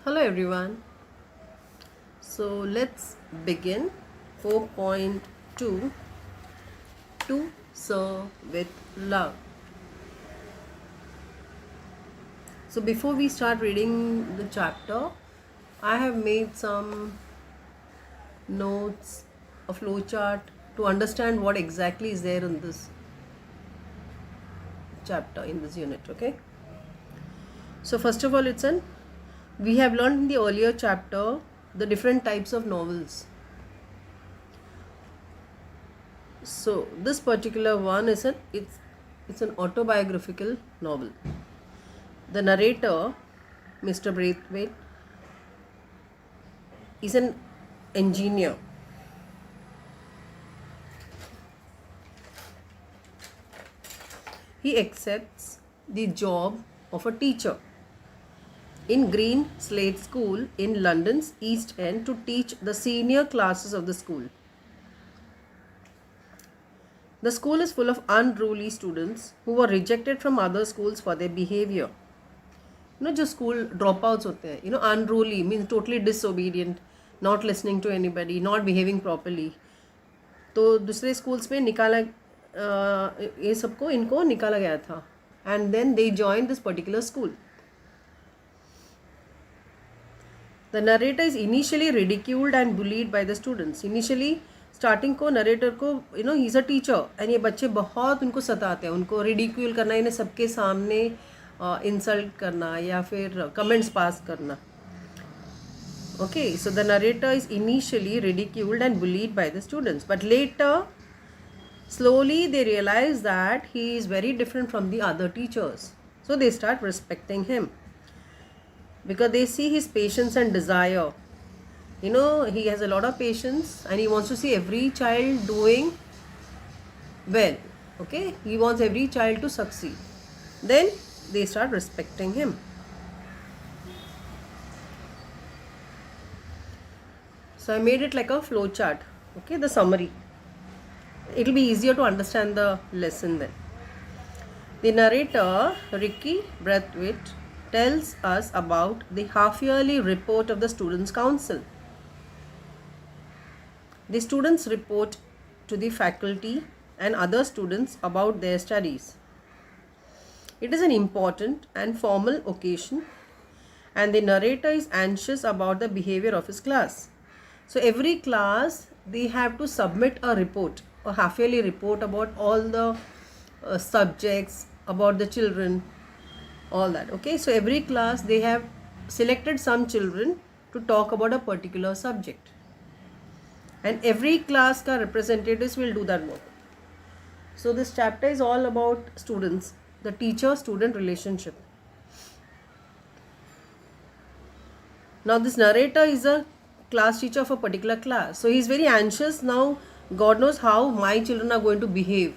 Hello everyone. So let's begin 4.2 to serve with love. So before we start reading the chapter, I have made some notes, a flowchart to understand what exactly is there in this chapter, in this unit. Okay. So first of all, we have learned in the earlier chapter the different types of novels. So this particular one is it's an autobiographical novel. The narrator, Mr. Braithwaite, is an engineer. He accepts the job of a teacher in Green Slate School in London's East End to teach the senior classes of the school. The school is full of unruly students who were rejected from other schools for their behavior. जो school drop outs होते हैं, unruly means totally disobedient, not listening to anybody, not behaving properly. तो दूसरे schools में निकाला, ये सबको इनको निकाला गया था. And then they join this particular school. The narrator is initially ridiculed and bullied by the students. Initially starting को नरेटर को ही इज़ अ टीचर एंड ये बच्चे बहुत उनको सताते हैं, उनको रिडिक्यूल करना, इन्हें सबके सामने इंसल्ट करना या फिर कमेंट्स पास करना. Okay, so the narrator is initially ridiculed and bullied by the students, but later slowly they realize that he is very different from the other teachers, so they start respecting him because they see his patience and desire. He has a lot of patience and he wants to see every child doing well. Okay, he wants every child to succeed. Then they start respecting him. So I made it like a flow chart. Okay, the summary. It will be easier to understand the lesson then. The narrator, Ricky Braithwaite, tells us about the half-yearly report of the Students' Council. The students report to the faculty and other students about their studies. It is an important and formal occasion, and the narrator is anxious about the behavior of his class. So every class, they have to submit a report, a half-yearly report about all the subjects, about the children, all that. Okay, so every class, they have selected some children to talk about a particular subject. And every class ka representatives will do that work. So this chapter is all about students, the teacher-student relationship. Now this narrator is a class teacher of a particular class, so he is very anxious now. God knows how my children are going to behave,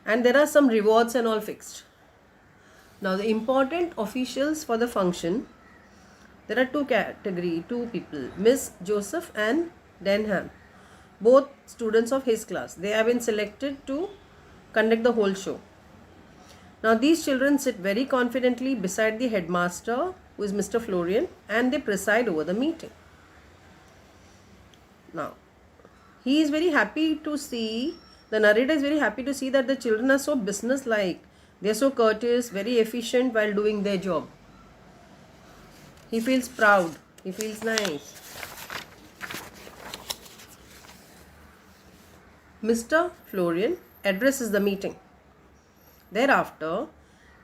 and there are some rewards and all fixed. Now the important officials for the function, there are two people, Miss Joseph and Denham, both students of his class. They have been selected to conduct the whole show. Now these children sit very confidently beside the headmaster, who is Mr. Florian, and they preside over the meeting. Now, he is very happy to see, the narrator is very happy to see that the children are so business-like. They are so courteous, very efficient while doing their job. He feels proud. He feels nice. Mr. Florian addresses the meeting. Thereafter,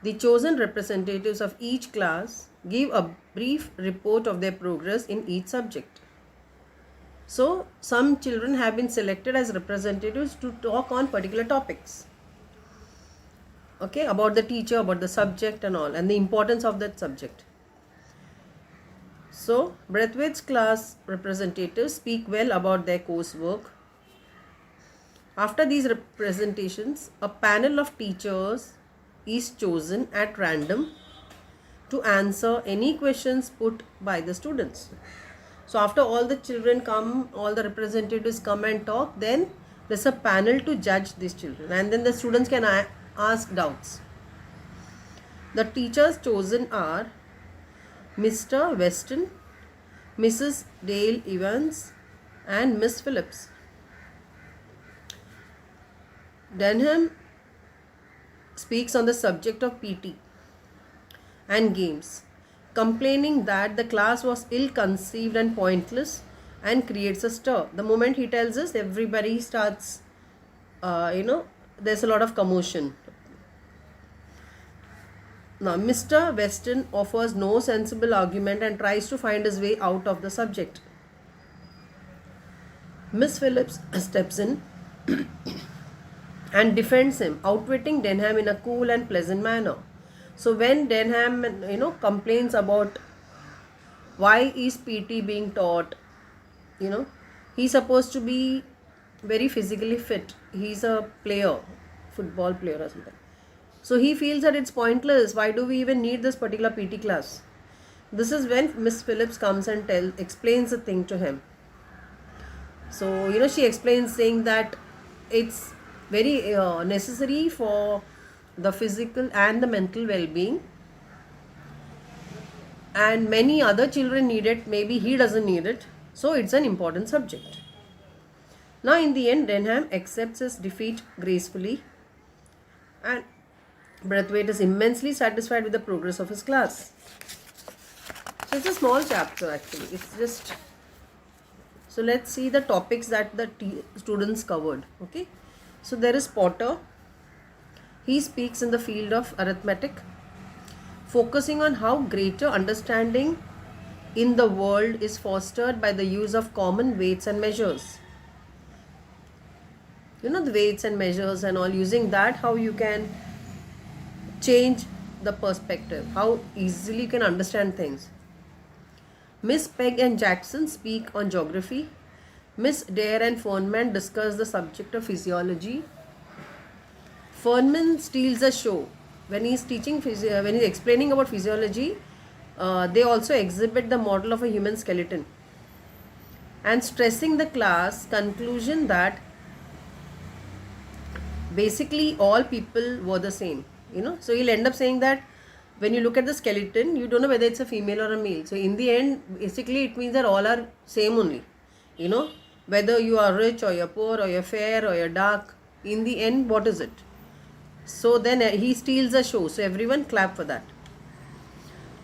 the chosen representatives of each class give a brief report of their progress in each subject. So, some children have been selected as representatives to talk on particular topics. Okay, about the teacher, about the subject and all, and the importance of that subject. So, Braithwaite's class representatives speak well about their coursework. After these presentations, a panel of teachers is chosen at random to answer any questions put by the students. So after all the children come, all the representatives come and talk, then there's a panel to judge these children, and then the students can ask doubts. The teachers chosen are Mr. Weston, Mrs. Dale Evans, and Miss Phillips. Denham speaks on the subject of PT and games, complaining that the class was ill-conceived and pointless and creates a stir. The moment he tells us, everybody starts, there's a lot of commotion. Now, Mr. Weston offers no sensible argument and tries to find his way out of the subject. Miss Phillips steps in and defends him, outwitting Denham in a cool and pleasant manner. So when Denham, complains about why is PT being taught, he's supposed to be very physically fit. He's a player, football player or something. So he feels that it's pointless. Why do we even need this particular PT class? This is when Miss Phillips comes and explains the thing to him. So, she explains saying that it's very necessary for the physical and the mental well-being, and many other children need it, maybe he doesn't need it, so it's an important subject. Now in the end, Denham accepts his defeat gracefully, and Braithwaite is immensely satisfied with the progress of his class. So it's a small chapter actually, it's just, so let's see the topics that the students covered. Okay, so there is Potter. He speaks in the field of arithmetic, focusing on how greater understanding in the world is fostered by the use of common weights and measures. The weights and measures and all, using that, how you can change the perspective, how easily you can understand things. Miss Pegg and Jackson speak on geography. Miss Dare and Fernman discuss the subject of physiology. Fernman steals the show. When he's teaching, when he's explaining about physiology, they also exhibit the model of a human skeleton and stressing the class conclusion that basically all people were the same. So he'll end up saying that when you look at the skeleton, you don't know whether it's a female or a male. So in the end, basically it means that all are same only. Whether you are rich or you're poor or you're fair or you're dark, in the end, what is it? So then he steals the show. So everyone clap for that.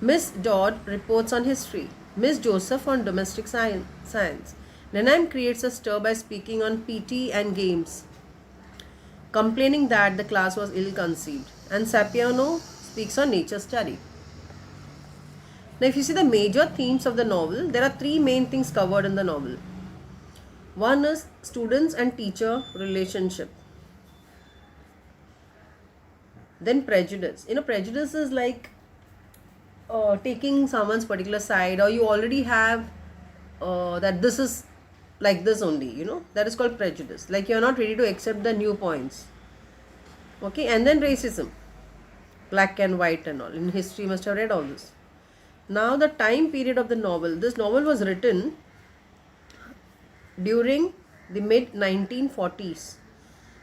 Miss Dodd reports on history. Miss Joseph on domestic science. Denham creates a stir by speaking on PT and games, complaining that the class was ill-conceived. And Sapiano speaks on nature study. Now if you see the major themes of the novel, there are three main things covered in the novel. One is students and teacher relationship. Then prejudice. Prejudice is like taking someone's particular side, or you already have that this is like this only, that is called prejudice. Like you're not ready to accept the new points. Okay, and then racism, black and white and all. In history, you must have read all this. Now the time period of the novel. This novel was written during the mid 1940s,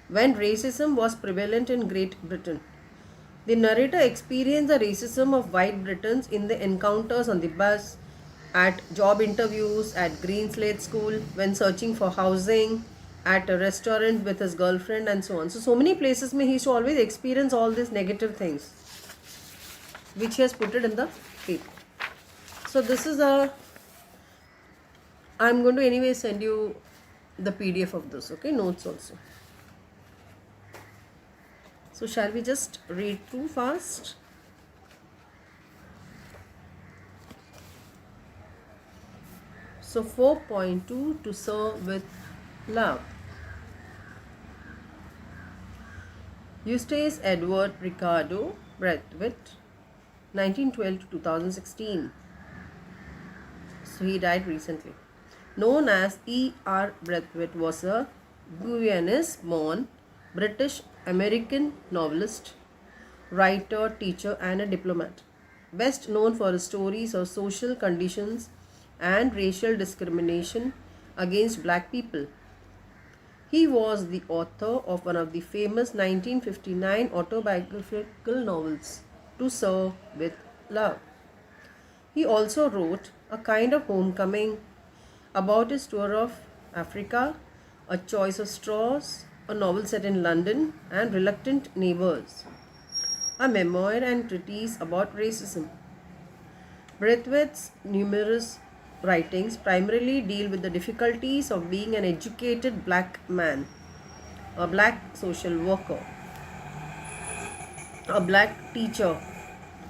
when racism was prevalent in Great Britain. The narrator experienced the racism of white Britons in the encounters on the bus, at job interviews, at Greenslade School, when searching for housing, at a restaurant with his girlfriend, and so on. So many places he used to always experience all these negative things, which he has put it in the paper. So this is I'm going to anyway send you the PDF of this, okay, notes also. So shall we just read through fast? So 4.2, to serve with love. Eustace Edward Ricardo Braithwaite, 1912 to 2016. So he died recently. Known as E.R. Braithwaite, was a Guyanese-born British American novelist, writer, teacher, and a diplomat. Best known for his stories of social conditions and racial discrimination against black people. He was the author of one of the famous 1959 autobiographical novels, To Serve with Love. He also wrote A Kind of Homecoming about his tour of Africa, A Choice of Straws, a novel set in London, and Reluctant Neighbors, a memoir and treatise about racism. Braithwaite's numerous writings primarily deal with the difficulties of being an educated black man, a black social worker, a black teacher,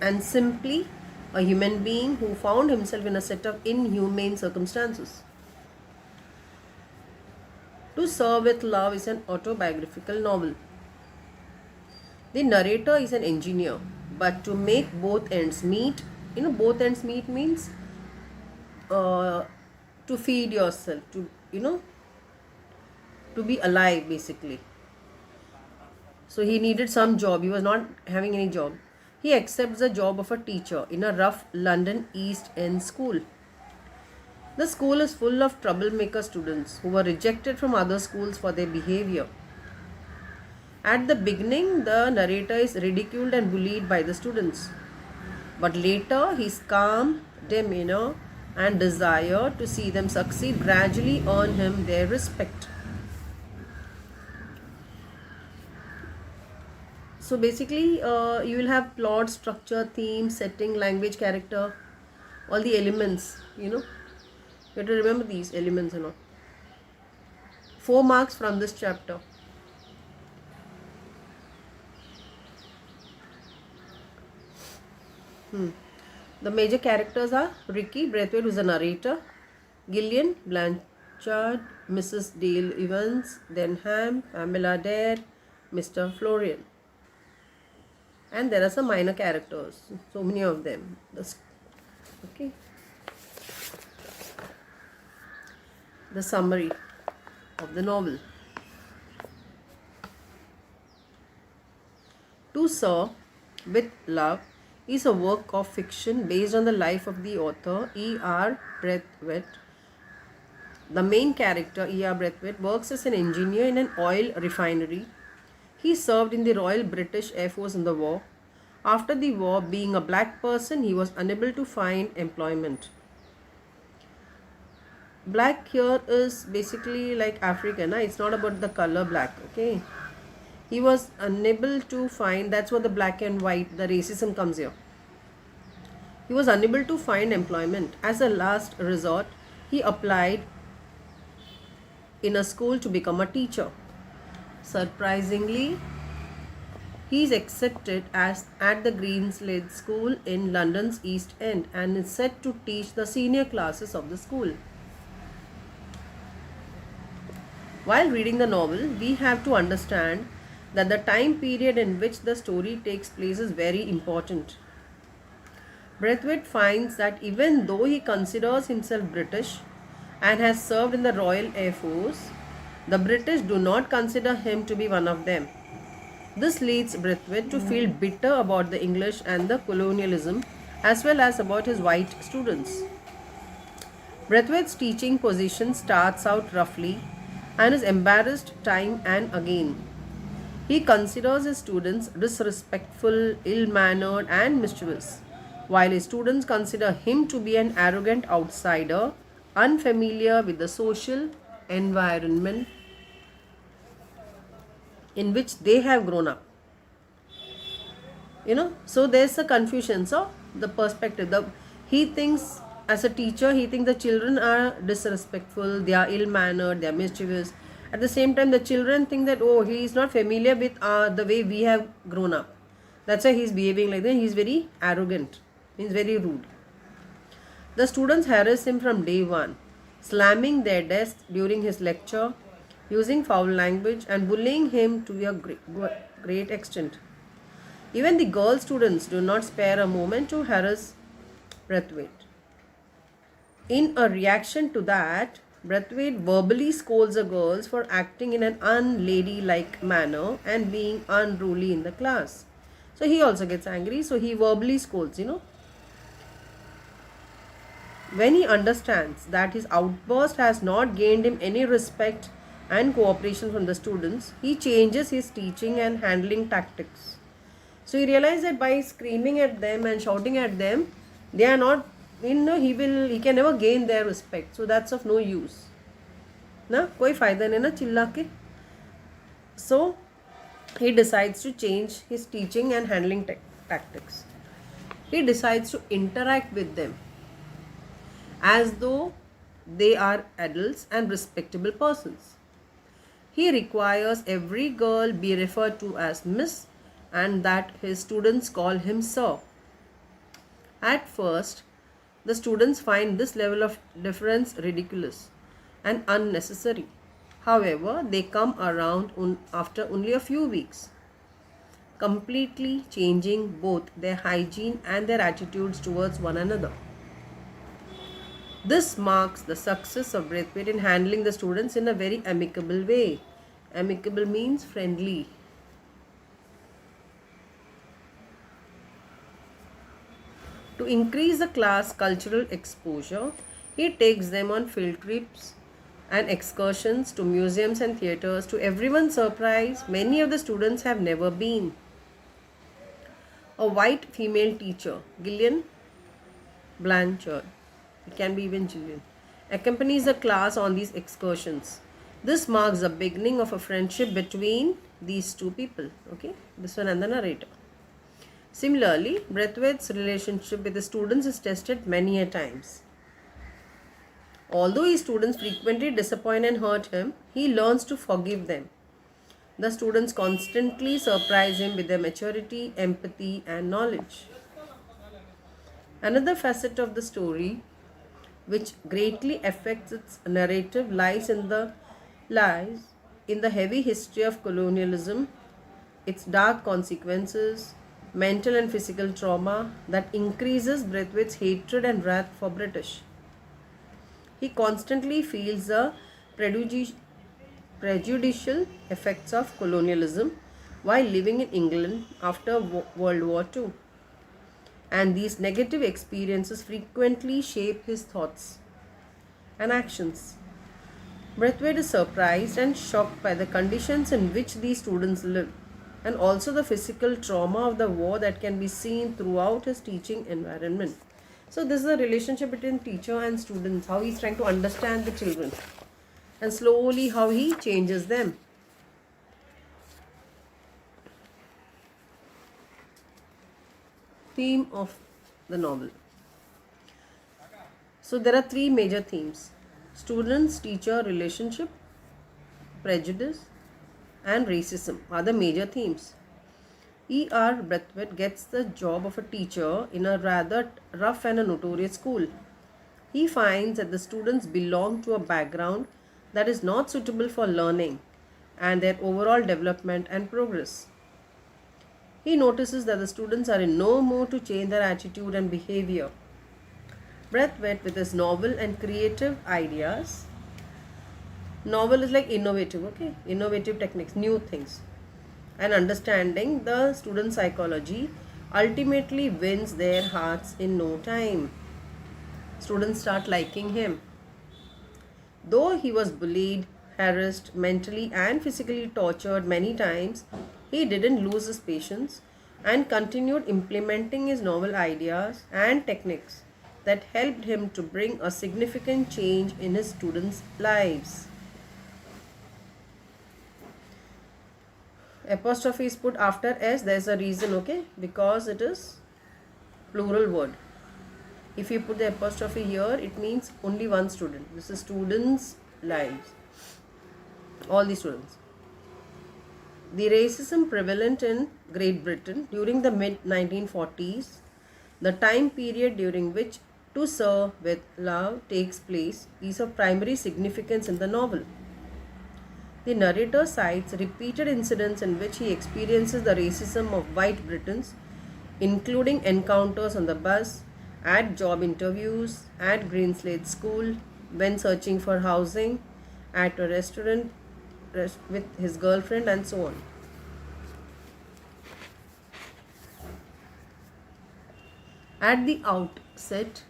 and simply a human being who found himself in a set of inhumane circumstances. To Serve with Love is an autobiographical novel. The narrator is an engineer, but to make both ends meet, both ends meet means uh, to feed yourself, to be alive basically. So he needed some job. He was not having any job. He accepts the job of a teacher in a rough London East End school. The school is full of troublemaker students who were rejected from other schools for their behavior. At the beginning, the narrator is ridiculed and bullied by the students. But later, his calm demeanor and desire to see them succeed gradually earn him their respect. So basically, you will have plot, structure, theme, setting, language, character, all the elements, You have to remember these elements and all. 4 marks from this chapter. The major characters are Ricky Braithwaite, who is the narrator, Gillian Blanchard, Mrs. Dale Evans, Denham, Pamela Dare, Mr. Florian. And there are some minor characters, so many of them. Okay. The summary of the novel. To Serve with Love is a work of fiction based on the life of the author E.R. Braithwaite. The main character, E.R. Braithwaite, works as an engineer in an oil refinery. He served in the Royal British Air Force in the war. After the war, being a black person, he was unable to find employment. Black here is basically like African. It's not about the color black, okay? He was unable to find, that's what the black and white, the racism comes here. He was unable to find employment. As a last resort, he applied in a school to become a teacher. Surprisingly, he is accepted at the Greenslade School in London's East End and is set to teach the senior classes of the school. While reading the novel, we have to understand that the time period in which the story takes place is very important. Braithwaite finds that even though he considers himself British and has served in the Royal Air Force, the British do not consider him to be one of them. This leads Braithwaite to feel bitter about the English and the colonialism, as well as about his white students. Braithwaite's teaching position starts out roughly and is embarrassed time and again. He considers his students disrespectful, ill-mannered and mischievous, while his students consider him to be an arrogant outsider, unfamiliar with the social environment in which they have grown up. So there's a confusion. So the perspective, he thinks as a teacher, he thinks the children are disrespectful, they are ill-mannered, they are mischievous. At the same time, the children think that, oh, he is not familiar with the way we have grown up. That's why he's behaving like that. He's very arrogant, means very rude. The students harass him from day one, slamming their desks during his lecture, using foul language and bullying him to a great extent. Even the girl students do not spare a moment to harass Braithwaite. In a reaction to that, Braithwaite verbally scolds the girls for acting in an unladylike manner and being unruly in the class. So he also gets angry, so he verbally scolds, When he understands that his outburst has not gained him any respect and cooperation from the students, he changes his teaching and handling tactics. So he realized that by screaming at them and shouting at them, they are not he can never gain their respect, so that's of no use ना, कोई फायदा नहीं ना चिल्ला के. So he decides to change his teaching and handling tactics. He decides to interact with them as though they are adults and respectable persons. He requires every girl be referred to as Miss and that his students call him Sir. At first, the students find this level of deference ridiculous and unnecessary. However, they come around after only a few weeks, completely changing both their hygiene and their attitudes towards one another. This marks the success of Braithwaite in handling the students in a very amicable way. Amicable means friendly. To increase the class cultural exposure, he takes them on field trips and excursions to museums and theatres. To everyone's surprise, many of the students have never been. A white female teacher, Gillian Blanchard, it can be even Gillian, accompanies the class on these excursions. This marks the beginning of a friendship between these two people. Okay, this one and the narrator. Similarly, Braithwaite's relationship with the students is tested many a times. Although his students frequently disappoint and hurt him, he learns to forgive them. The students constantly surprise him with their maturity, empathy, and knowledge. Another facet of the story, which greatly affects its narrative, lies in the heavy history of colonialism, its dark consequences, mental and physical trauma that increases Braithwaite's hatred and wrath for British. He constantly feels the prejudicial effects of colonialism while living in England after World War II. And these negative experiences frequently shape his thoughts and actions. Braithwaite is surprised and shocked by the conditions in which these students live, and also the physical trauma of the war that can be seen throughout his teaching environment. So this is a relationship between teacher and students, how he's trying to understand the children and slowly how he changes them. Theme of the novel. So there are three major themes: students-teacher relationship, prejudice, and racism are the major themes. E.R. Braithwaite gets the job of a teacher in a rather rough and a notorious school. He finds that the students belong to a background that is not suitable for learning and their overall development and progress. He notices that the students are in no mood to change their attitude and behavior. Braithwaite, with his novel and creative ideas, novel is like innovative, okay? Innovative techniques, new things, and understanding the student psychology, ultimately wins their hearts in no time. Students start liking him. Though he was bullied, harassed, mentally and physically tortured many times, he didn't lose his patience and continued implementing his novel ideas and techniques that helped him to bring a significant change in his students' lives. Apostrophe is put after S, there is a reason, okay, because it is plural word. If you put the apostrophe here, it means only one student. This is students' lives, all the students. The racism prevalent in Great Britain during the mid-1940s, the time period during which To Sir with Love takes place, is of primary significance in the novel. The narrator cites repeated incidents in which he experiences the racism of white Britons, including encounters on the bus, at job interviews, at Greenslade School, when searching for housing, at a restaurant with his girlfriend, and so on. At the outset,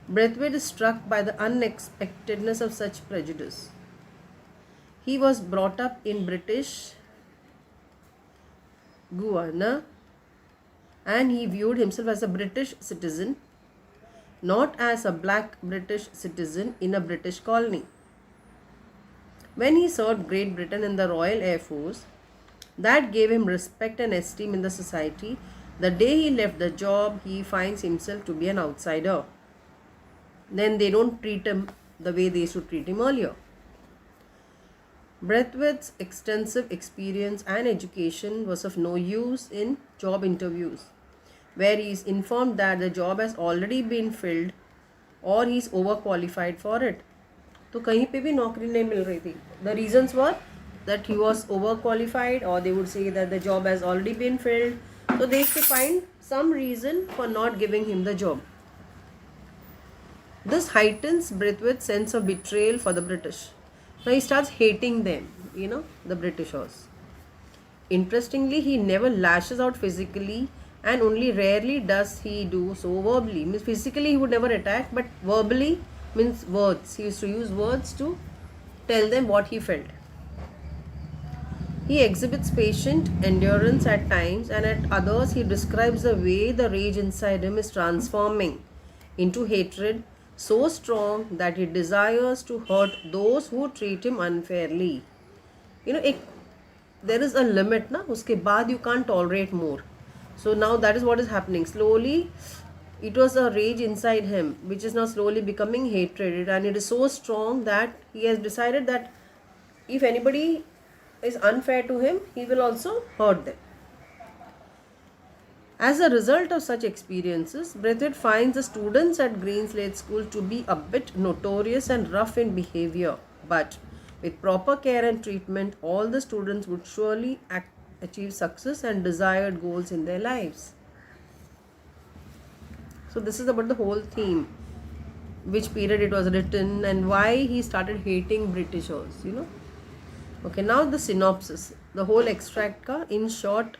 Braithwaite is struck by the unexpectedness of such prejudice. He was brought up in British Guiana and he viewed himself as a British citizen. not as a black British citizen in a British colony. When he served Great Britain in the Royal Air Force, that gave him respect and esteem in the society. The day he left the job, he finds himself to be an outsider. Then they don't treat him the way they used to treat him earlier. Braithwaite's extensive experience and education was of no use in job interviews, where he is informed that the job has already been filled or he is overqualified for it. तो कहीं पे भी नौकरी नहीं मिल रही थी. The reasons were that he was overqualified, or they would say that the job has already been filled. So they used to find some reason for not giving him the job. This heightens Braithwaite's sense of betrayal for the British. Now he starts hating them, the Britishers. Interestingly, he never lashes out physically, and only rarely does he do so verbally. Means physically he would never attack, but verbally means words. He used to use words to tell them what he felt. He exhibits patient endurance at times, and at others he describes the way the rage inside him is transforming into hatred so strong that he desires to hurt those who treat him unfairly. There is a limit, na? Uske baad you can't tolerate more. So now that is what is happening. Slowly, it was a rage inside him, which is now slowly becoming hatred, and it is so strong that he has decided that if anybody is unfair to him, he will also hurt them. As a result of such experiences, Braithwaite finds the students at Greenslade School to be a bit notorious and rough in behavior, but with proper care and treatment, all the students would surely achieve success and desired goals in their lives. So this is about the whole theme, which period it was written and why he started hating Britishers, Okay, now the synopsis, the whole extract ka, in short,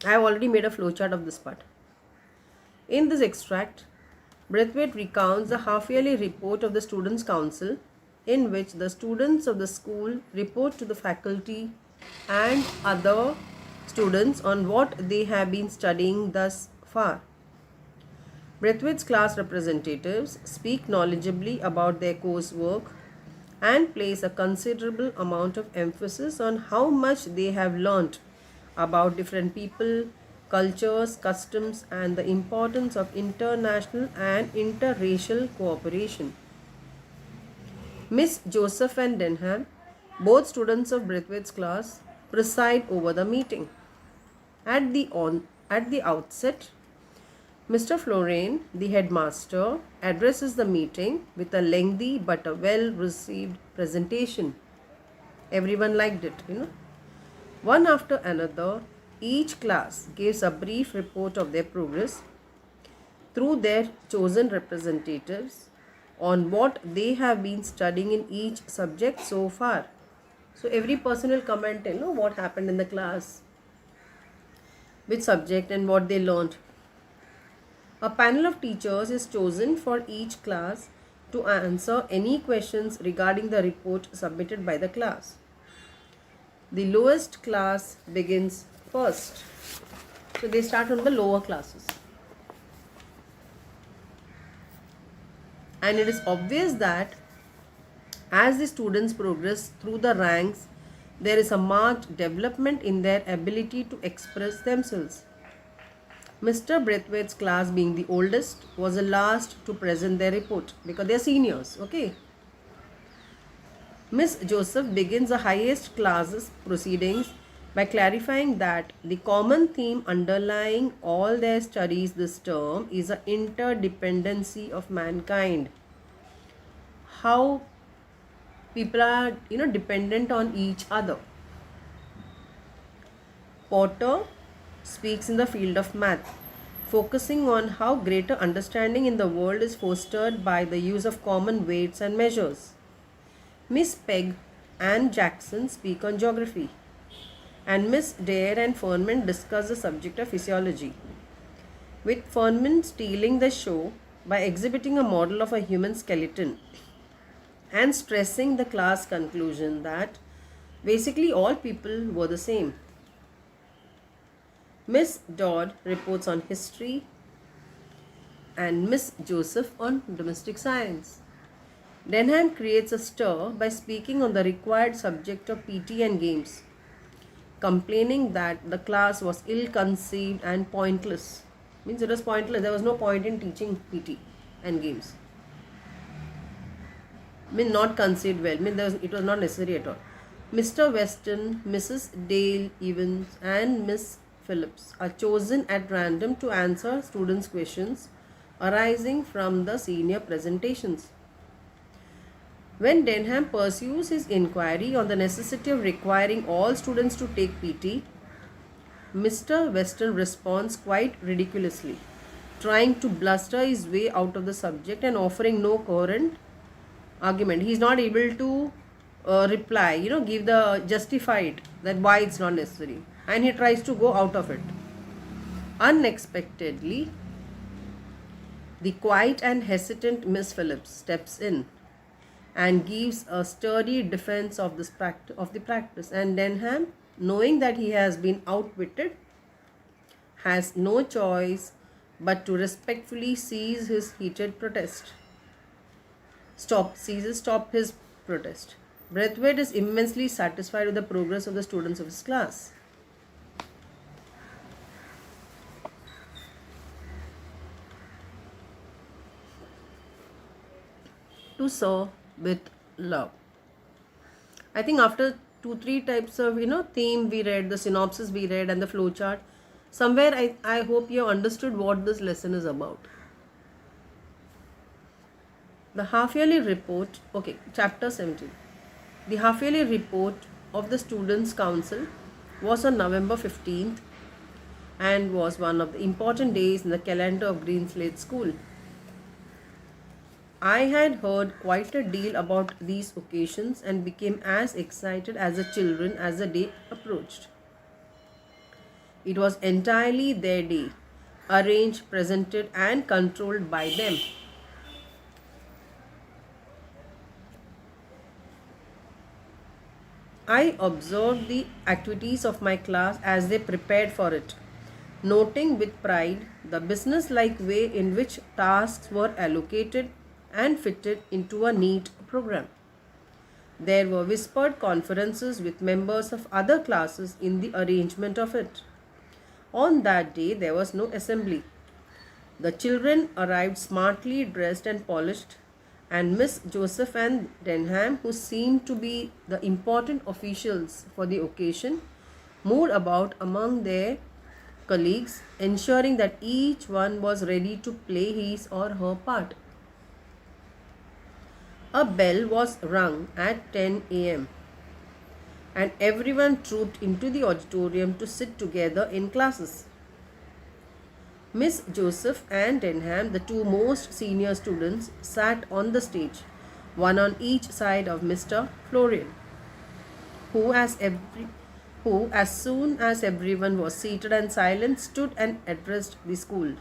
I have already made a flowchart of this part. In this extract, Braithwaite recounts the half-yearly report of the Students' Council, in which the students of the school report to the faculty and other students on what they have been studying thus far. Braithwaite's class representatives speak knowledgeably about their coursework and place a considerable amount of emphasis on how much they have learnt about different people, cultures, customs, and the importance of international and interracial cooperation. Miss Joseph and Denham, both students of Braithwaite's class, preside over the meeting. At the outset, Mr. Florane, the headmaster, addresses the meeting with a lengthy but a well-received presentation. Everyone liked it, One after another, each class gives a brief report of their progress through their chosen representatives on what they have been studying in each subject so far. So every person will comment, what happened in the class, which subject and what they learned. A panel of teachers is chosen for each class to answer any questions regarding the report submitted by the class. The lowest class begins first. So they start from the lower classes. And it is obvious that as the students progress through the ranks, there is a marked development in their ability to express themselves. Mr. Braithwaite's class, being the oldest, was the last to present their report because they are seniors, okay? Miss Joseph begins the highest classes proceedings by clarifying that the common theme underlying all their studies this term is the interdependency of mankind. How people are, dependent on each other. Porter speaks in the field of math, focusing on how greater understanding in the world is fostered by the use of common weights and measures. Miss Pegg and Jackson speak on geography, and Miss Dare and Furman discuss the subject of physiology, with Furman stealing the show by exhibiting a model of a human skeleton and stressing the class conclusion that basically all people were the same. Miss Dodd reports on history, and Miss Joseph on domestic science. Denham creates a stir by speaking on the required subject of PT and games, complaining that the class was ill-conceived and pointless. Means it was pointless. There was no point in teaching PT and games. Mean not conceived well. It was not necessary at all. Mr. Weston, Mrs. Dale Evans, and Miss Phillips are chosen at random to answer students' questions arising from the senior presentations. When Denham pursues his inquiry on the necessity of requiring all students to take PT, Mr. Weston responds quite ridiculously, trying to bluster his way out of the subject and offering no coherent argument. He is not able to reply, give the justified that why it's not necessary, and he tries to go out of it. Unexpectedly, the quiet and hesitant Miss Phillips steps in and gives a sturdy defense of the practice, and Denham, knowing that he has been outwitted, has no choice but to respectfully cease his heated protest. Stop his protest. Braithwaite is immensely satisfied with the progress of the students of his class. To serve with love. I think after 2-3 types of theme we read, the synopsis we read, and the flowchart, somewhere I hope you have understood what this lesson is about. The half-yearly report, chapter 17. The half-yearly report of the Students' Council was on November 15th and was one of the important days in the calendar of Greenslade School. I had heard quite a deal about these occasions and became as excited as the children as the day approached. It was entirely their day, arranged, presented, and controlled by them. I observed the activities of my class as they prepared for it, noting with pride the business-like way in which tasks were allocated and fitted into a neat program. There were whispered conferences with members of other classes in the arrangement of it. On that day, there was no assembly. The children arrived smartly dressed and polished, and Miss Joseph and Denham, who seemed to be the important officials for the occasion, moved about among their colleagues, ensuring that each one was ready to play his or her part. A bell was rung at 10 a.m. and everyone trooped into the auditorium to sit together in classes. Miss Joseph and Denham, the two most senior students, sat on the stage, one on each side of Mr. Florian, who, as soon as everyone was seated and silent, stood and addressed the school.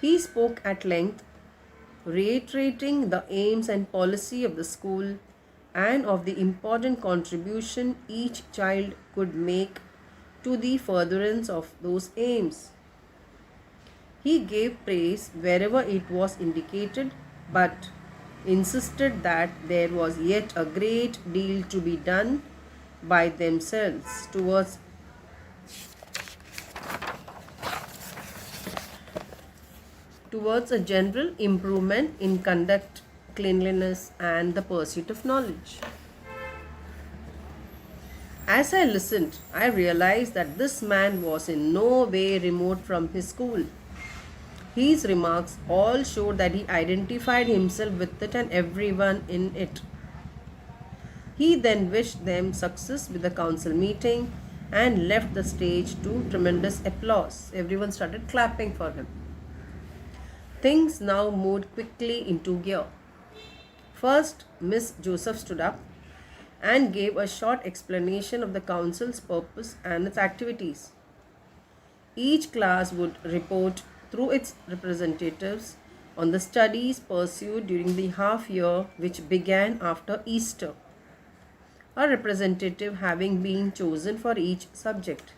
He spoke at length, reiterating the aims and policy of the school and of the important contribution each child could make to the furtherance of those aims. He gave praise wherever it was indicated, but insisted that there was yet a great deal to be done by themselves towards a general improvement in conduct, cleanliness, and the pursuit of knowledge. As I listened, I realized that this man was in no way remote from his school. His remarks all showed that he identified himself with it and everyone in it. He then wished them success with the council meeting and left the stage to tremendous applause. Everyone started clapping for him. Things now moved quickly into gear. First, Miss Joseph stood up and gave a short explanation of the council's purpose and its activities. Each class would report through its representatives on the studies pursued during the half year which began after Easter, a representative having been chosen for each subject.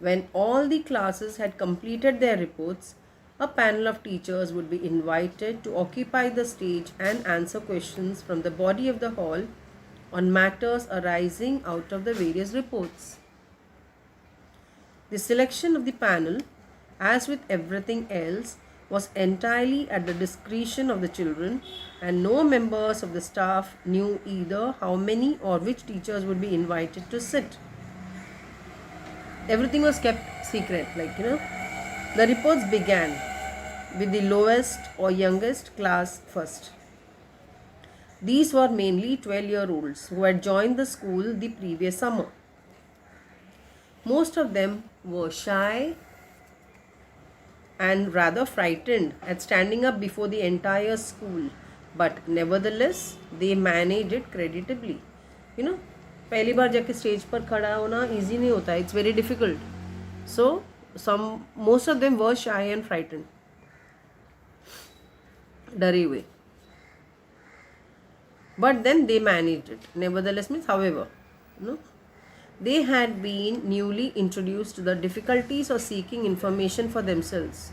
When all the classes had completed their reports, a panel of teachers would be invited to occupy the stage and answer questions from the body of the hall on matters arising out of the various reports. The selection of the panel, as with everything else, was entirely at the discretion of the children, and no members of the staff knew either how many or which teachers would be invited to sit. Everything was kept secret, The reports began with the lowest or youngest class first. These were mainly 12-year-olds who had joined the school the previous summer. Most of them were shy and rather frightened at standing up before the entire school, but nevertheless they managed it creditably. पहली बार जाके stage पर खड़ा होना easy नहीं होता, it's very difficult. So most of them were shy and frightened, डरे हुए. But then they managed it. Nevertheless means however, they had been newly introduced to the difficulties of seeking information for themselves.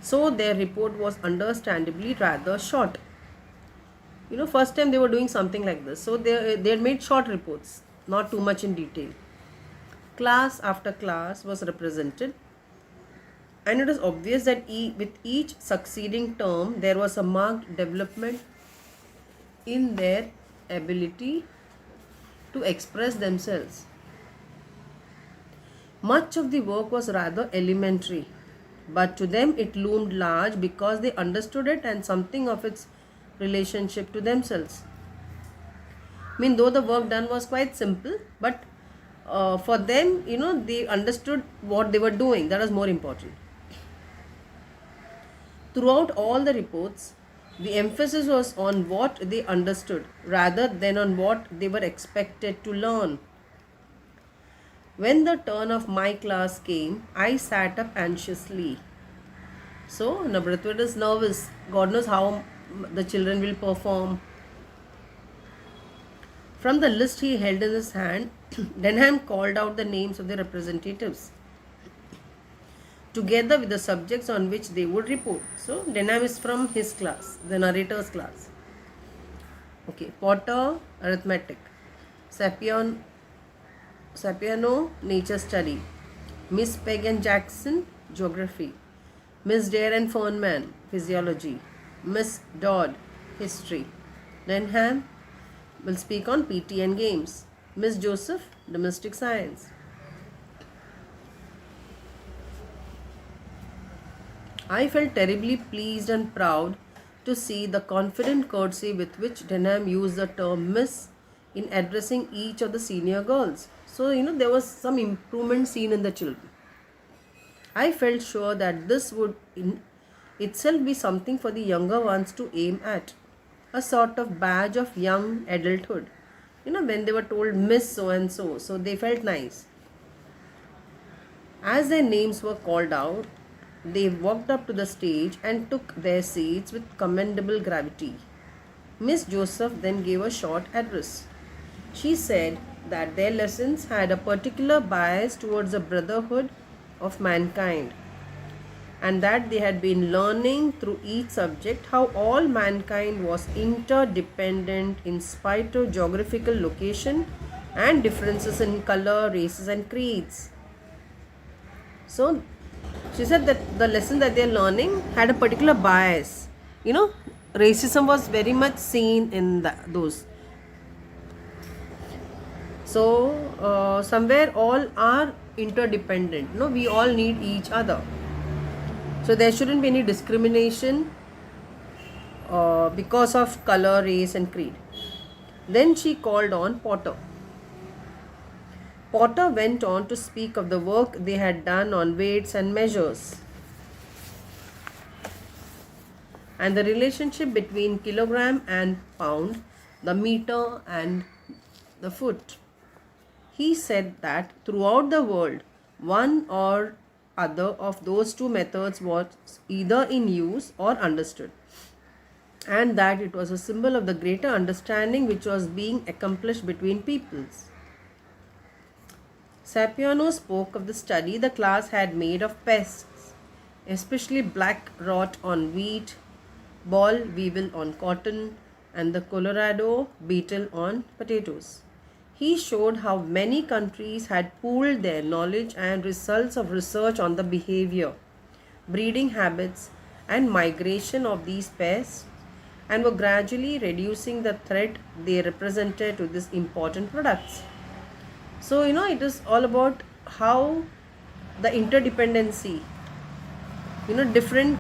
So their report was understandably rather short. First time they were doing something like this. So they had made short reports, not too much in detail. Class after class was represented, and it is obvious that with each succeeding term there was a marked development in their ability to express themselves. Much of the work was rather elementary, but to them it loomed large because they understood it and something of its relationship to themselves. Though the work done was quite simple, but for them, they understood what they were doing. That was more important. Throughout all the reports, the emphasis was on what they understood rather than on what they were expected to learn. When the turn of my class came, I sat up anxiously. So, Nabratwit is nervous. God knows how the children will perform. From the list he held in his hand, Denham called out the names of the representatives, together with the subjects on which they would report. So, Denham is from his class, the narrator's class. Okay, Potter, arithmetic. Sapiano, nature study. Miss Peg and Jackson, geography. Miss Dare and Fernman, physiology. Miss Dodd, history. Denham will speak on PT and games. Miss Joseph, domestic science. I felt terribly pleased and proud to see the confident courtesy with which Denham used the term Miss in addressing each of the senior girls. So, there was some improvement seen in the children. I felt sure that this would in itself be something for the younger ones to aim at, a sort of badge of young adulthood. When they were told Miss so and so, so they felt nice. As their names were called out, they walked up to the stage and took their seats with commendable gravity. Miss Joseph then gave a short address. She said that their lessons had a particular bias towards the brotherhood of mankind, and that they had been learning through each subject how all mankind was interdependent in spite of geographical location and differences in color, races and creeds. So, she said that the lesson that they are learning had a particular bias. Racism was very much seen in those. So, somewhere all are interdependent. We all need each other. So, there shouldn't be any discrimination because of color, race and creed. Then she called on Potter. Potter went on to speak of the work they had done on weights and measures, and the relationship between kilogram and pound, the meter and the foot. He said that throughout the world, one or other of those two methods was either in use or understood, and that it was a symbol of the greater understanding which was being accomplished between peoples. Sapiano spoke of the study the class had made of pests, especially black rot on wheat, boll weevil on cotton, and the Colorado beetle on potatoes. He showed how many countries had pooled their knowledge and results of research on the behavior, breeding habits, and migration of these pests, and were gradually reducing the threat they represented to these important products. So, it is all about how the interdependency, different